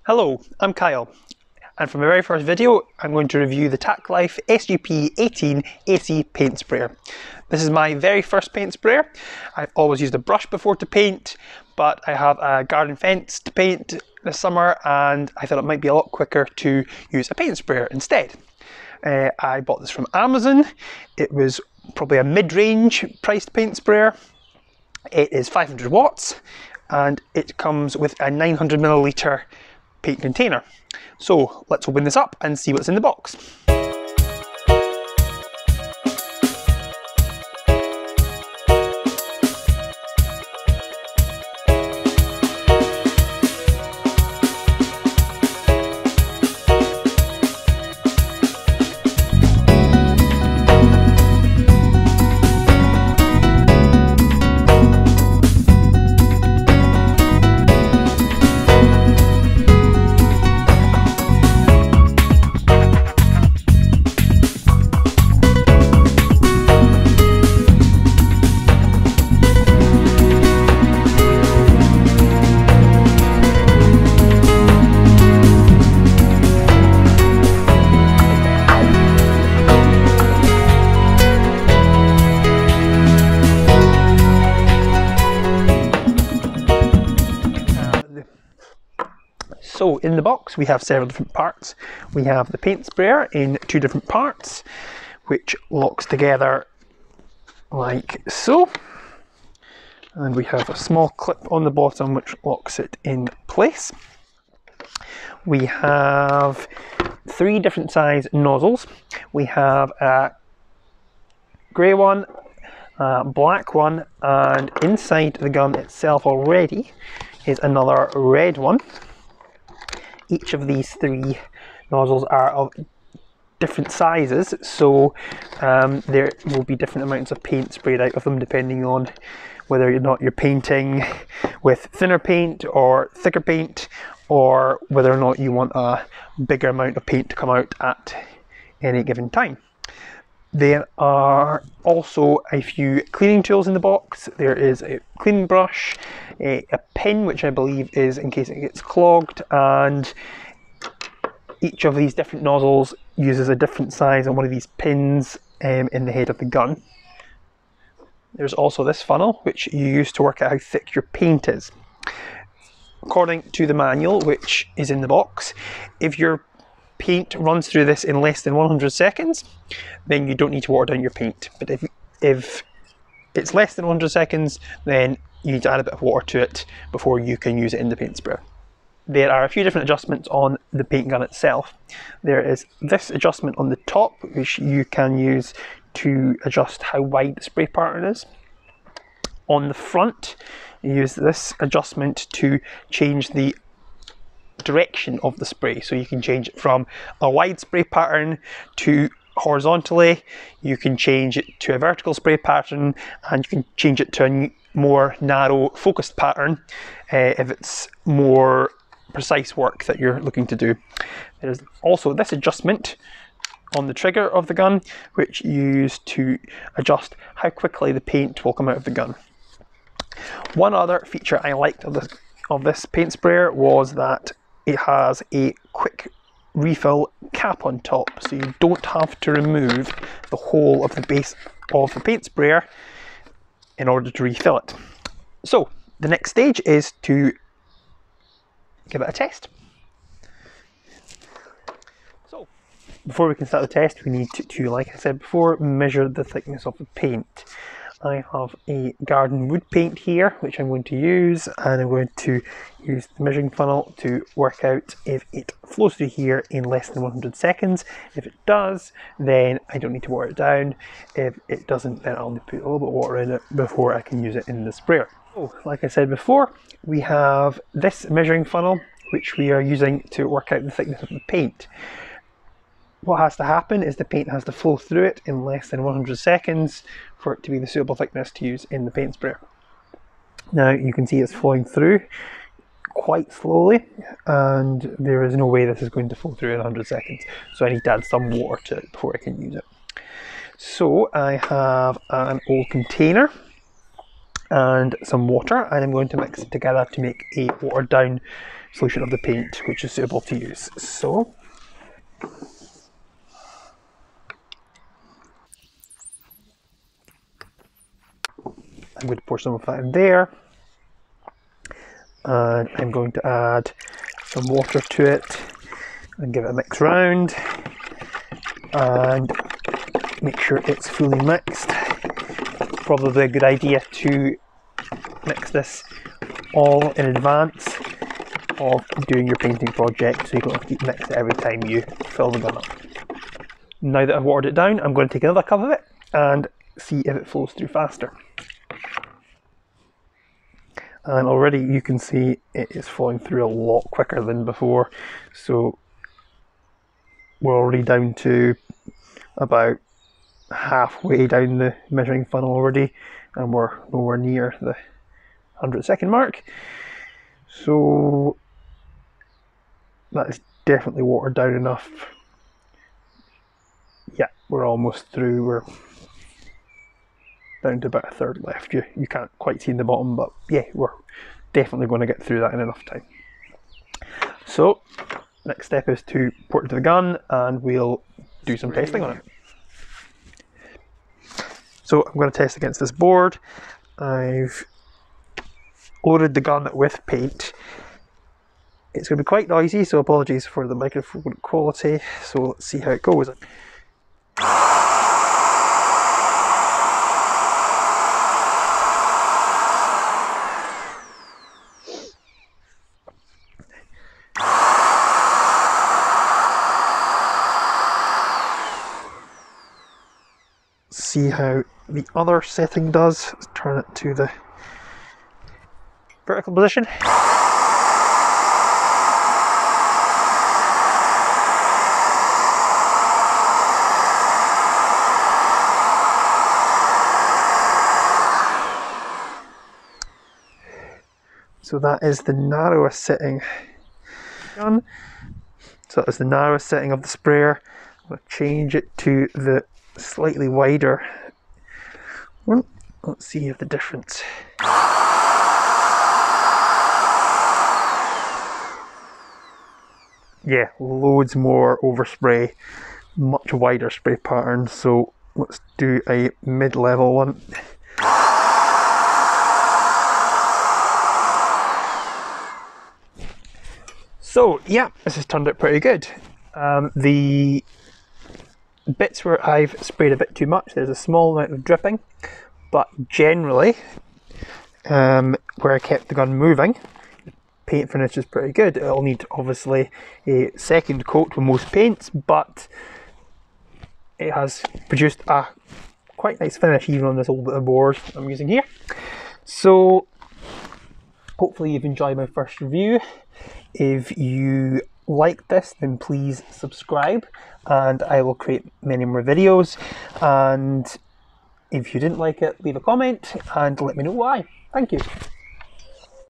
Hello, I'm Kyle, and for my very first video I'm going to review the Tacklife SGP18AC paint sprayer. This is my very first paint sprayer. I've always used a brush before to paint, but I have a garden fence to paint this summer and I thought it might be a lot quicker to use a paint sprayer instead. I bought this from Amazon. It was probably a mid-range priced paint sprayer. It is 500 watts and it comes with a 900ml paint container. So let's open this up and see what's in the box. So in the box we have several different parts. We have the paint sprayer in two different parts, which locks together like so. And we have a small clip on the bottom which locks it in place. We have three different size nozzles. We have a grey one, a black one, and inside the gun itself already is another red one. Each of these three nozzles are of different sizes, so there will be different amounts of paint sprayed out of them depending on whether or not you're painting with thinner paint or thicker paint, or whether or not you want a bigger amount of paint to come out at any given time. There are also a few cleaning tools in the box. There is a cleaning brush, a pin which I believe is in case it gets clogged, and each of these different nozzles uses a different size on one of these pins in the head of the gun. There's also this funnel which you use to work out how thick your paint is. According to the manual which is in the box, if your paint runs through this in less than 100 seconds, then you don't need to water down your paint. But if it's less than 100 seconds, then you need to add a bit of water to it before you can use it in the paint sprayer. There are a few different adjustments on the paint gun itself. There is this adjustment on the top, which you can use to adjust how wide the spray pattern is. On the front, you use this adjustment to change the direction of the spray, so you can change it from a wide spray pattern to horizontally, you can change it to a vertical spray pattern, and you can change it to a more narrow focused pattern if it's more precise work that you're looking to do. There's also this adjustment on the trigger of the gun which you use to adjust how quickly the paint will come out of the gun. One other feature I liked of this paint sprayer was that it has a quick refill cap on top, so you don't have to remove the whole of the base of the paint sprayer in order to refill it. So the next stage is to give it a test. So before we can start the test, we need to, like I said before, measure the thickness of the paint. I have a garden wood paint here which I'm going to use, and I'm going to use the measuring funnel to work out if it flows through here in less than 100 seconds. If it does, then I don't need to water it down. If it doesn't, then I'll need to put a little bit of water in it before I can use it in the sprayer. So, like I said before, we have this measuring funnel which we are using to work out the thickness of the paint. What has to happen is the paint has to flow through it in less than 100 seconds for it to be the suitable thickness to use in the paint sprayer. Now you can see it's flowing through quite slowly, and there is no way this is going to flow through in 100 seconds, so I need to add some water to it before I can use it. So I have an old container and some water, and I'm going to mix it together to make a watered down solution of the paint which is suitable to use. So I'm going to pour some of that in there, and I'm going to add some water to it and give it a mix round and make sure it's fully mixed. Probably a good idea to mix this all in advance of doing your painting project, so you don't have to keep mixing it every time you fill the gun up. Now that I've watered it down, I'm going to take another cup of it and see if it flows through faster. And already you can see it is flowing through a lot quicker than before, so we're already down to about halfway down the measuring funnel already, and we're nowhere near the 100-second mark. So that is definitely watered down enough. Yeah, we're almost through. We're down to about a third left. You can't quite see in the bottom, but yeah, we're definitely going to get through that in enough time. So next step is to pour it to the gun and we'll do some testing on it. So I'm going to test against this board. I've loaded the gun with paint. It's going to be quite noisy, so apologies for the microphone quality. So let's see how it goes. See how the other setting does. Let's turn it to the vertical position. So that is the narrowest setting gun. So that is the narrowest setting of the sprayer. I'm going to change it to the slightly wider one. Let's see if the difference. Yeah, loads more overspray, much wider spray pattern. So let's do a mid-level one. So yeah, this has turned out pretty good. The bits where I've sprayed a bit too much, there's a small amount of dripping, but generally where I kept the gun moving, the paint finish is pretty good. It'll need obviously a second coat with most paints, but it has produced a quite nice finish even on this old bit of board I'm using here. So hopefully you've enjoyed my first review. If you like this, then please subscribe and I will create many more videos. And if you didn't like it, leave a comment and let me know why. Thank you.